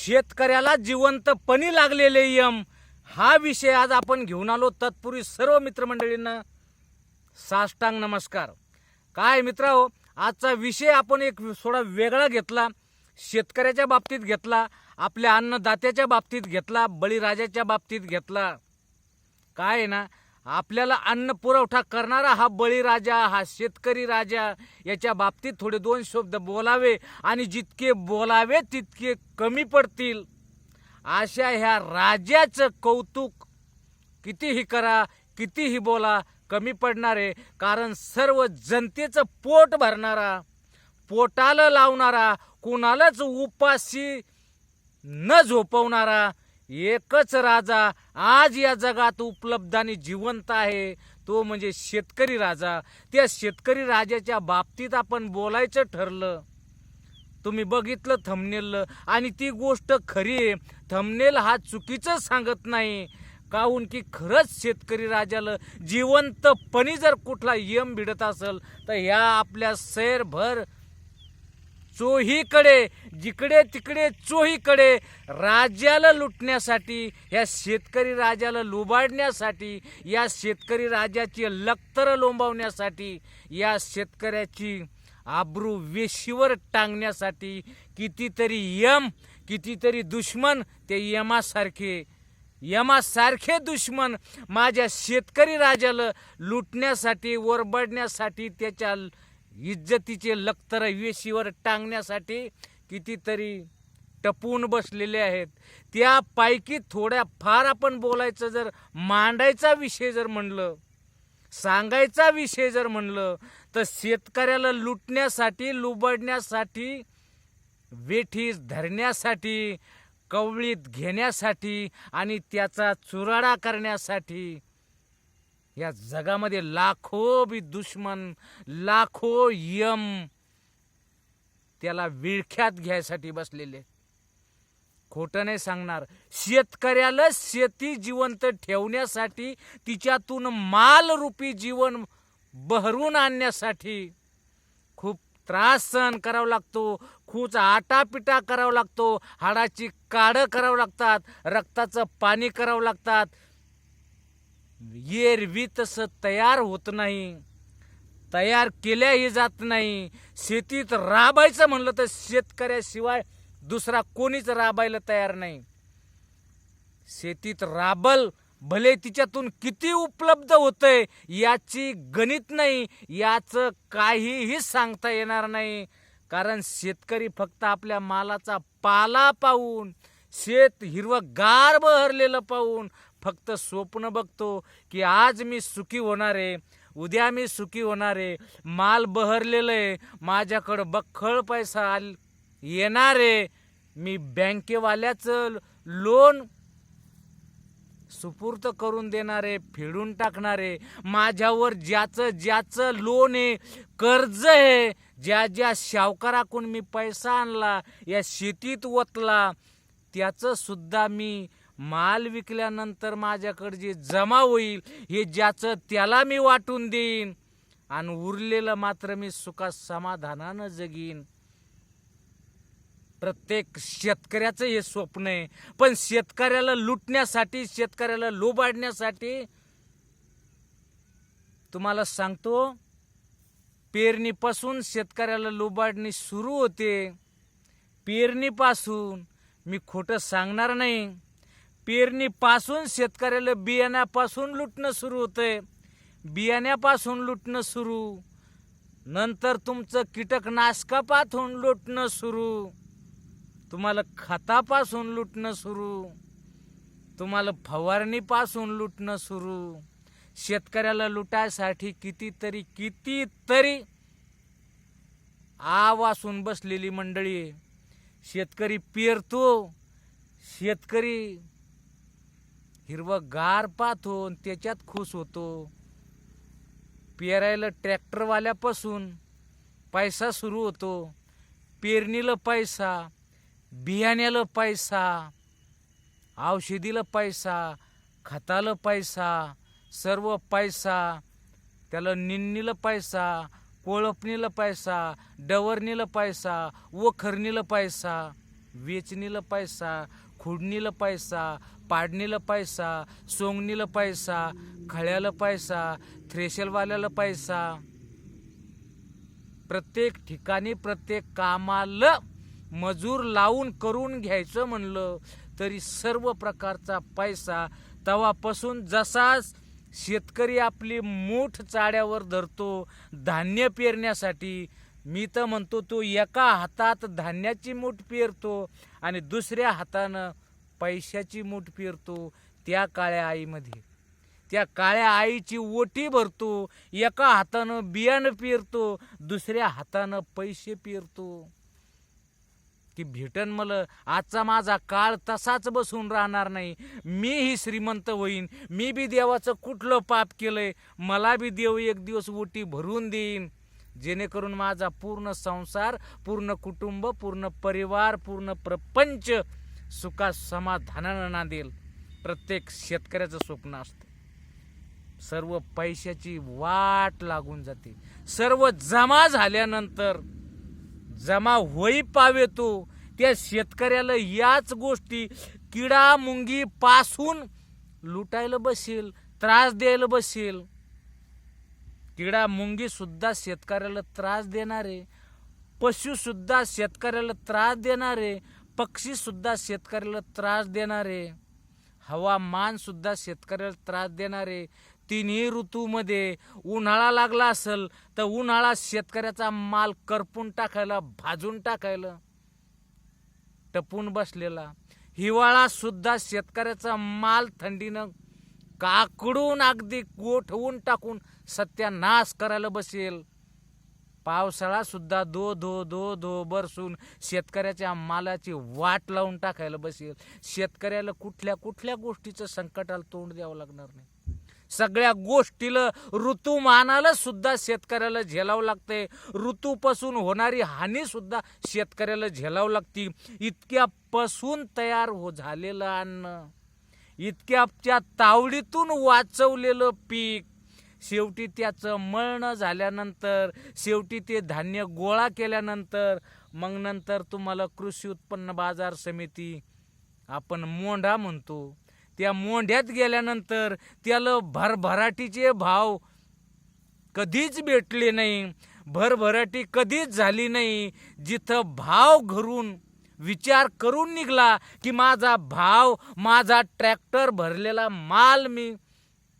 शेतकऱ्याला जिवंतपणी लागलेले यम हा विषय आज आपण घेऊन आलो. तत्पूर्वी सर्व मित्रमंडळींना साष्टांग नमस्कार. काय मित्रांनो, आजचा विषय आपण एक थोडा वेगळा घेतला. शेतकऱ्याच्या बाबतीत घेतला, आपल्या अन्नदात्याच्या बाबतीत घेतला, बळीराजाच्या बाबतीत घेतला. काय आहे ना, आपल्याला अन्न पुरवठा करणारा हा बळीराजा, हा शेतकरी राजा, याच्या बाबतीत थोडे दोन शब्द बोलावे आणि जितके बोलावे तितके कमी पडतील. अशा ह्या राजाचं कौतुक कितीही करा, कितीही बोला, कमी पडणार आहे. कारण सर्व जनतेचं पोट भरणारा, पोटाला लावणारा, कुणालाच उपाशी न झोपवणारा एकच राजा आज या जगात उपलब्ध आणि जिवंत आहे, तो म्हणजे शेतकरी राजा. त्या शेतकरी राजाच्या बाबतीत आपण बोलायचं ठरलं. तुम्ही बघितलं थंबनेल आणि ती गोष्ट खरी आहे. थंबनेल हा चुकीचं सांगत नाही. काहून की खरंच शेतकरी राजाला जिवंतपणी जर कुठला यम भिडत असेल तर ह्या आपल्या सैरभर चोहीकडे, जिकडे तिकडे चोहीकडे राज्याला लुटण्यासाठी, या शेतकरी राजाला लुबाडण्यासाठी, या शेतकरी राजाची लक्तर लोंबवण्यासाठी, या शेतकऱ्याची आबरू वेशीवर टांगण्यासाठी कितीतरी यम, कितीतरी दुश्मन, ते यमासारखे दुश्मन माझ्या शेतकरी राजाला लुटण्यासाठी, वरबडण्यासाठी, त्याच्या इज्जतीचे लक्तर वेशीवर टांगण्यासाठी कितीतरी टपून बसलेले आहेत. त्यापैकी थोड्या फार आपण बोलायचं, जर मांडायचा विषय जर म्हणलं, सांगायचा विषय जर म्हणलं, तर शेतकऱ्याला लुटण्यासाठी, लुबाडण्यासाठी, वेठीस धरण्यासाठी, कवळीत घेण्यासाठी आणि त्याचा चुराडा करण्यासाठी या जगामध्ये लाखो बी दुश्मन, लाखो यम त्याला विळख्यात घ्यायसाठी बसलेले. खोटं नाही सांगणार. शेतकऱ्याला शेती जिवंत ठेवण्यासाठी, तिच्यातून मालरूपी जीवन बहरून आणण्यासाठी खूप त्रास सहन करावा लागतो, खूप आटापिटा करावा लागतो, हाडाची काढं करावं लागतात, रक्ताचं पाणी करावं लागतात. एरवी तसं तयार होत नाही, तयार केल्याही जात नाही. शेतीत राबायचं म्हणलं तर शेतकऱ्याशिवाय दुसरा कोणीच राबायला तयार नाही. शेतीत राबल भले तिच्यातून किती उपलब्ध होतंय याची गणित नाही, याचं काहीही सांगता येणार नाही. कारण शेतकरी फक्त आपल्या मालाचा पाला पाहून, शेत हिरवंगार बहरलेलं पाहून फक्त स्वप्न बघतो की आज मी सुखी होणार आहे, उद्या मी सुखी होणार आहे, माल बहरलेलं आहे, माझ्याकडं बख्खळ पैसा येणार आहे, मी बँकेवाल्याचं लोन सुपूर्त करून देणारे, फेडून टाकणारे, माझ्यावर ज्याचं लोन आहे, कर्ज आहे, ज्या सावकाराकडून मी पैसा आणला, या शेतीत ओतला, त्याचं सुद्धा मी माल विकल्यानंतर माझ्याकडे जे जमा होईल हे ज्याचं त्याला मी वाटून देईन आणि उरलेलं मात्र मी सुखा समाधानानं जगीन. प्रत्येक शेतकऱ्याचं हे स्वप्न आहे. पण शेतकऱ्याला लुटण्यासाठी, शेतकऱ्याला लुबाडण्यासाठी तुम्हाला सांगतो, पेरणीपासून शेतकऱ्याला लुबाडणी सुरू होते. पेरणीपासून, मी खोटं सांगणार नाही, पेरणीपासून शेतकऱ्याला बियाण्यापासून लुटणं सुरू होतंय. बियाण्यापासून लुटणं सुरू, नंतर तुमचं कीटकनाशकापासून लुटणं सुरू, तुम्हाला खतापासून लुटणं सुरू, तुम्हाला फवारणीपासून लुटणं सुरू. शेतकऱ्याला लुटायसाठी कितीतरी आवासून बसलेली मंडळी आहे. शेतकरी पेरतो, शेतकरी हिरवंगार पाहतो, त्याच्यात खुश होतो. पेरायला ट्रॅक्टरवाल्यापासून पैसा सुरू होतो, पेरणीला पैसा, बियाण्याला पैसा, औषधीला पैसा, खताला पैसा, सर्व पैसा, त्याला निंदणीला पैसा, कोळपणीला पैसा, डवरणीला पैसा, वखरणीला पैसा, वेचणीला पैसा, खुडणीला पैसा, पाडणीला पैसा, सोंगणीला पैसा, खळ्याला पैसा, थ्रेशलवाल्याला पैसा, प्रत्येक ठिकाणी प्रत्येक कामाला मजूर लावून करून घ्यायचं म्हणलं तरी सर्व प्रकारचा पैसा. तेव्हापासून जसा शेतकरी आपली मूठ चाड्यावर धरतो धान्य पेरण्यासाठी, मी तर म्हणतो तो एका हातात धान्याची मूठ पेरतो आणि दुसऱ्या हातानं पैशाची मूठ पेरतो. त्या काळ्या आईमध्ये त्या काळ्या आईची ओटी भरतो, एका हातानं बियाणं पेरतो, दुसऱ्या हातानं पैसे पेरतो. की भेटन मला, आजचा माझा काळ तसाच बसून राहणार नाही, मीही श्रीमंत होईन, मी बी देवाचं कुठलं पाप केलंय, मला बी देव एक दिवस ओटी भरून देईन, जेणेकरून माझा पूर्ण संसार, पूर्ण कुटुंब, पूर्ण परिवार, पूर्ण प्रपंच सुखा समाधानानं नांदेल. प्रत्येक शेतकऱ्याचं स्वप्न असतं. सर्व पैशाची वाट लागून जाते. सर्व जमा झाल्यानंतर जमा होई पावेतो त्या शेतकऱ्याला याच गोष्टी किडा मुंगी पासून लुटायला बसेल, त्रास द्यायला बसेल. किडा मुंगी सुद्धा शेतकऱ्याला त्रास देणारे, पशु सुद्धा शेतकऱ्याला त्रास देणारे, पक्षी सुद्धा शेतकऱ्याला त्रास देणारे, हवामान सुद्धा शेतकऱ्याला त्रास देणारे. तिन्ही ऋतूमध्ये उन्हाळा लागला असेल तर उन्हाळा शेतकऱ्याचा माल करपून टाकायला, भाजून टाकायला टपून बसलेला. हिवाळा सुद्धा शेतकऱ्याचा माल थंडीनं काकडून अगदी गोठवून टाकून सत्यानाश करायला बसेल. पावसाळा सुद्धा दो धो दो धो बरसून शेतकऱ्याच्या मालाची वाट लावून टाकायला बसेल. शेतकऱ्याला कुठल्या कुठल्या गोष्टीचं संकटाला तोंड द्यावं लागणार नाही. सगळ्या गोष्टीला, ऋतुमानाला सुद्धा शेतकऱ्याला झेलावं लागते. ऋतूपासून होणारी हानी सुद्धा शेतकऱ्याला झेलावं लागते. इतक्यापासून तयार झालेलं अन्न, इतक्याच्या तावडीतून वाचवलेलं पीक, शेवटी त्याचं मळणं झाल्यानंतर, शेवटी ते धान्य गोळा केल्यानंतर, मग नंतर तुम्हाला कृषी उत्पन्न बाजार समिती, आपण मोंढा म्हणतो, त्या मोंढ्यात गेल्यानंतर त्याला भरभराटीचे भाव कधीच भेटले नाही, भरभराटी कधीच झाली नाही. जिथं भाव घरून विचार करून निघला की माझा भाव, माझा ट्रॅक्टर भरलेला माल मी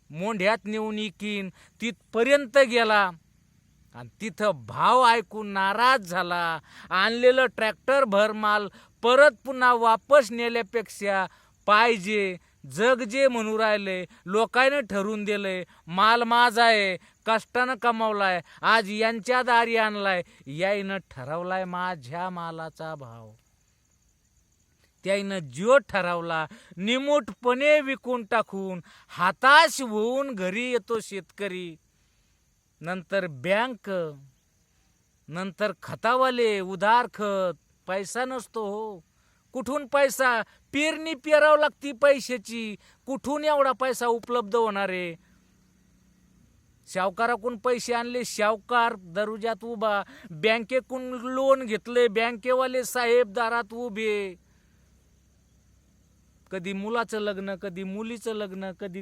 मोंढ्यात नेऊन इकीन, तिथपर्यंत गेला आणि तिथं भाव ऐकून नाराज झाला. आणलेलं ट्रॅक्टर भर माल परत पुन्हा वापस नेल्यापेक्षा पाहिजे, जग जे म्हणू राहिले, लोकांनी ठरवून दिलंय, माल माझा आहे, कष्टानं कमावलाय, आज यांच्या दारी आणलाय, याईनं ठरवलाय माझ्या मालाचा भाव. त्याईनं जो ठरवला निमूटपणे विकून टाकून हाताश होऊन घरी येतो शेतकरी. नंतर बँक, नंतर खतावाले, उधार खत, पैसा नसतो हो. कुठून पैसा? पेरणी पेरावं लागती पैशाची, कुठून एवढा पैसा उपलब्ध होणार आहे? सावकाराकडून पैसे आणले, सावकार दरुजात उभा, बँकेकडून लोन घेतले, बँकेवाले साहेब दारात उभे. कधी मुलाचं लग्न, कधी मुलीचं लग्न, कधी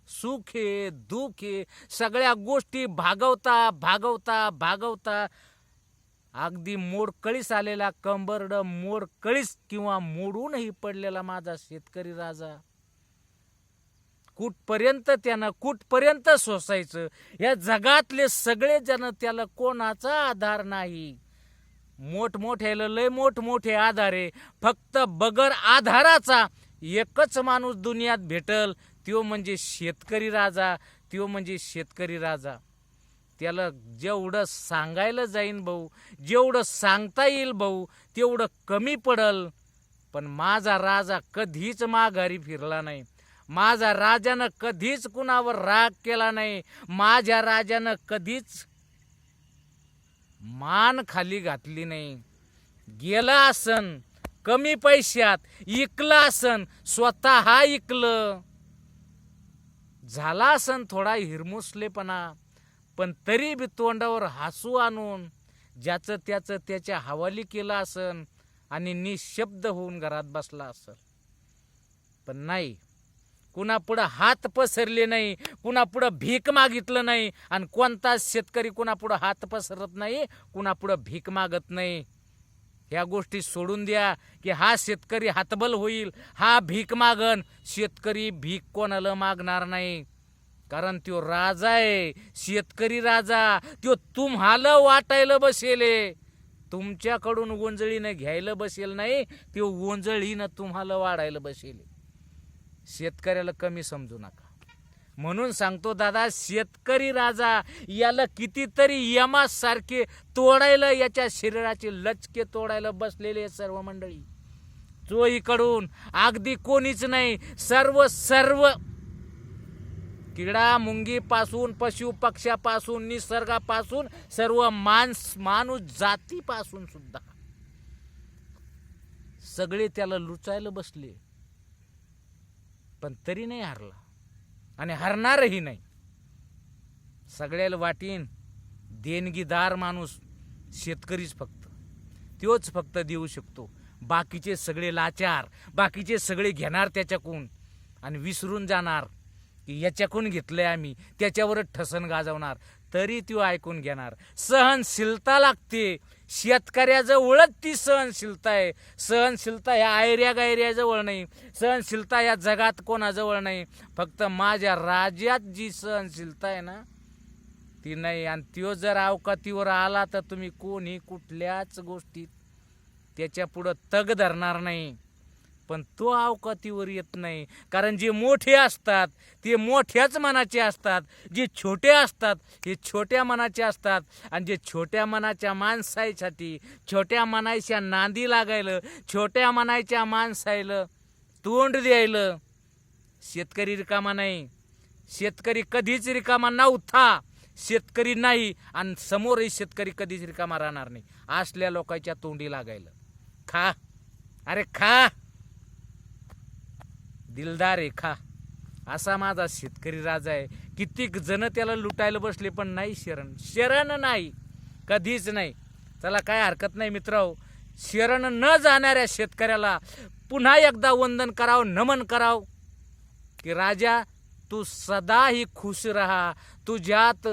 सुख आहे, दुःख आहे, सगळ्या गोष्टी भागवता भागवता भागवता अगदी मोडकळीस आलेला, कंबरड मोडकळीस किंवा मोडूनही पडलेला माझा शेतकरी राजा, कुठपर्यंत त्यानं कुठपर्यंत सोसायचं? या जगातले सगळे जण त्याला कोणाचा आधार नाही. मोठमोठ्याला लय मोठमोठे आधार आहे, फक्त बगर आधाराचा एकच माणूस दुनियात भेटल, त्यो म्हणजे शेतकरी राजा, त्यो म्हणजे शेतकरी राजा. त्याला जेवढं सांगायला जाईन भाऊ, जेवढं सांगता येईल भाऊ, तेवढं कमी पडल. पण माझा राजा कधीच माघारी फिरला नाही, माझा राजानं कधीच कुणावर राग केला नाही, माझ्या राजानं कधीच मान खाली घातली नाही. गेला असन कमी पैशात, इकला असन, स्वतः इकलं, झाला असन थोडा हिरमुसलेपणा, पण तरी बी तोंडावर हसू आणून ज्याचं त्याचं त्याच्या हवाली केलं असन. आणि निशब्द होऊन घरात बसला असेल. पण नाही, कुणापुढं हात पसरले नाही, कुणापुढं भीक मागितलं नाही. आणि कोणताच शेतकरी कुणापुढं हात पसरत नाही, कुणापुढं भीक मागत नाही. ह्या गोष्टी सोडून द्या की हा शेतकरी हातबल होईल, हा भीक मागन. शेतकरी भीक कोणाला मागणार नाही, कारण तो राजा आहे. शेतकरी राजा तो तुम्हाला वाटायला बसेल, तुमच्याकडून ओंजळीनं घ्यायला बसेल नाही, तो ओंजळीनं तुम्हाला वाढायला बसेल. शेतकऱ्याला कमी समजू नका. म्हणून सांगतो दादा, शेतकरी राजा याला कितीतरी यमासारखे तोडायला, याच्या शरीराचे लचके तोडायला बसलेले सर्व मंडळी. चोहीकडून अगदी कोणीच नाही, सर्व किडा मुंगीपासून, पशु पक्ष्यापासून, निसर्गापासून, सर्व माणूस जातीपासून सुद्धा सगळे त्याला लुचायला बसले. पण तरी नाही हरला आणि हरणारही नाही. सगळ्याला वाटीन देणगीदार माणूस शेतकरीच फक्त, तोच फक्त देऊ शकतो. बाकीचे सगळे लाचार, बाकीचे सगळे घेणार त्याच्याकडून आणि विसरून जाणार की याच्याकडून घेतलंय आम्ही, त्याच्यावरच ठसन गाजवणार. तरी तो ऐकून घेणार. सहनशीलता लागते. शेतकऱ्याजवळच ती सहनशीलता आहे. सहनशीलता ह्या आयऱ्या गायऱ्याजवळ नाही, सहनशीलता या जगात कोणाजवळ नाही. फक्त माझ्या राज्यात जी सहनशीलता आहे ना, ती नाही. आणि त्यो जर अवकातीवर आला तर तुम्ही कोणी कुठल्याच गोष्टीत त्याच्या पुढं तग धरणार नाही. पण तो अवकातीवर येत नाही, कारण जे मोठे असतात ते मोठ्याच मनाचे असतात, जे छोटे असतात हे छोट्या मनाचे असतात. आणि जे छोट्या मनाच्या माणसासाठी, छोट्या मनाच्या नांदी लागायला, छोट्या मनाच्या माणसायला तोंड द्यायला शेतकरी रिकामा नाही. शेतकरी कधीच रिकामा नव्हता, शेतकरी नाही आणि समोरही शेतकरी कधीच रिकामा राहणार नाही. असल्या लोकांच्या तोंडी लागायला. खा, अरे खा, दिलदार आहे, खा. असा माझा शेतकरी राजा आहे. कितीक जण त्याला लुटायला बसले, पण नाही शरण नाही, कधीच नाही. चला, काय हरकत नाही मित्रांनो. शरण न जाणाऱ्या शेतकऱ्याला पुन्हा एकदा वंदन करावं, नमन करावं की राजा तू सदा ही खुश रहा, तुझ्यात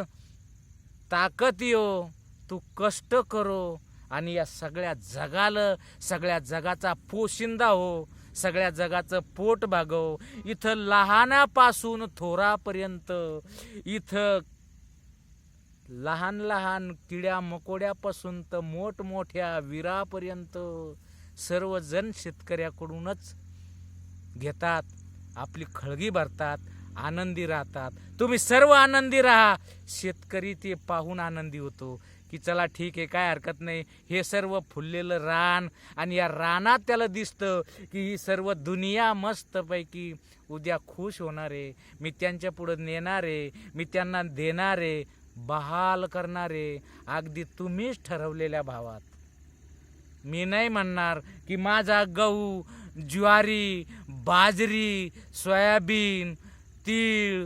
ताकद येऊ, तू कष्ट करो आणि या सगळ्या जगाला, सगळ्या जगाचा पोशिंदा हो, सगळ्या जगाचं पोट भागव. इथं लहानापासून थोरापर्यंत, इथं लहान लहान किड्या मकोड्यापासून तर मोठमोठ्या वीरापर्यंत सर्वजण शेतकऱ्याकडूनच घेतात, आपली खळगी भरतात, आनंदी राहतात. तुम्ही सर्व आनंदी राहा. शेतकरी ते पाहून आनंदी होतो की चला ठीक आहे, काय हरकत नाही. हे सर्व फुललेलं रान आणि या रानात त्याला दिसतं की ही सर्व दुनिया मस्तपैकी उद्या खुश होणार आहे. मी त्यांच्या पुढं नेणार आहे, मी त्यांना देणार आहे, बहाल करणार आहे, अगदी तुम्हीच ठरवलेल्या भावात. मी नाही म्हणणार की माझा गहू, ज्वारी, बाजरी, सोयाबीन, तीळ,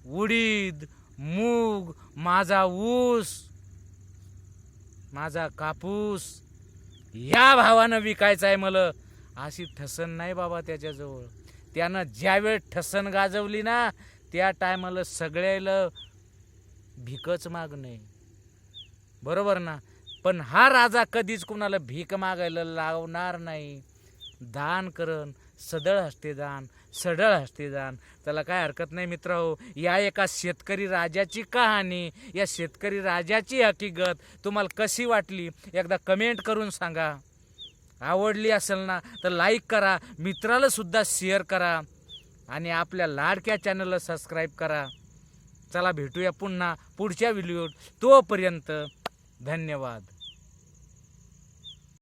उडीद, मूग, माझा ऊस, माझा कापूस या भावानं विकायचा आहे मला, अशी ठसन नाही बाबा त्याच्याजवळ. त्यानं ज्यावेळ ठसन गाजवली ना, त्या टायमाला सगळ्याला भीकच मागणे, बरोबर ना. पण हा राजा कधीच कुणाला भीक मागायला लावणार नाही. दान करण, सदळ हस्ते दान, सडळ हस्ते दान. त्याला काय हरकत नाही मित्रांनो. या एका शेतकरी राजाची कहाणी, या शेतकरी राजाची हकीकत तुम्हाला कशी वाटली एकदा कमेंट करून सांगा. आवडली असेल ना तर लाईक करा, मित्राला सुद्धा शेअर करा आणि आपल्या लाडक्या चॅनलला सबस्क्राईब करा. चला भेटूया पुन्हा पुढच्या व्हिडिओत. तोपर्यंत धन्यवाद.